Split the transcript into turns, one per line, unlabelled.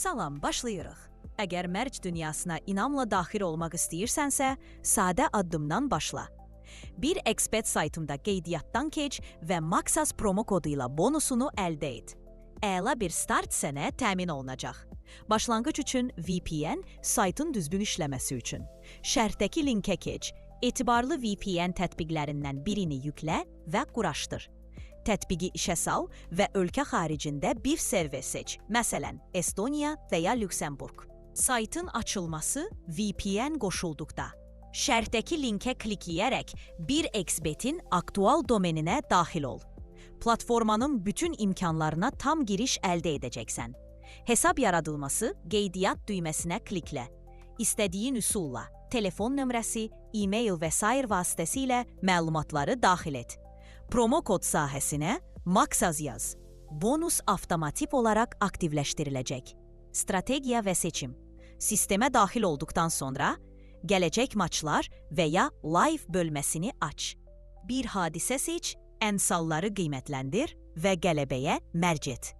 Salam, başlayırıq. Əgər mərc dünyasına inamla daxil olmaq istəyirsənsə, sadə addımdan başla. Bir ekspert saytında qeydiyyatdan keç və Maxas promo kodu ilə bonusunu əldə et. Əla bir start sənə təmin olunacaq. Başlanğıc üçün VPN, saytın düzgün işləməsi üçün. Şərtdəki linkə keç, etibarlı VPN tətbiqlərindən birini yüklə və quraşdır. Tətbiqi işə sal və ölkə xaricində bir server seç, məsələn, Estoniya və ya Lüksemburg. Saytın açılması VPN qoşulduqda. Şərtdəki linkə klikləyərək 1xBet-in aktual domeninə daxil ol. Platformanın bütün imkanlarına tam giriş əldə edəcəksən. Hesab yaradılması qeydiyyat düyməsinə kliklə. İstədiyin üsulla, telefon nömrəsi, e-mail və sair vasitəsilə məlumatları daxil et. Promo kod sahəsinə Maxas yaz. Bonus avtomatik olaraq aktivləşdiriləcək. Strategiya və seçim. Sistemə daxil olduqdan sonra gələcək maçlar və ya live bölməsini aç. Bir hadisə seç, əmsalları qiymətləndir və qələbəyə mərc et.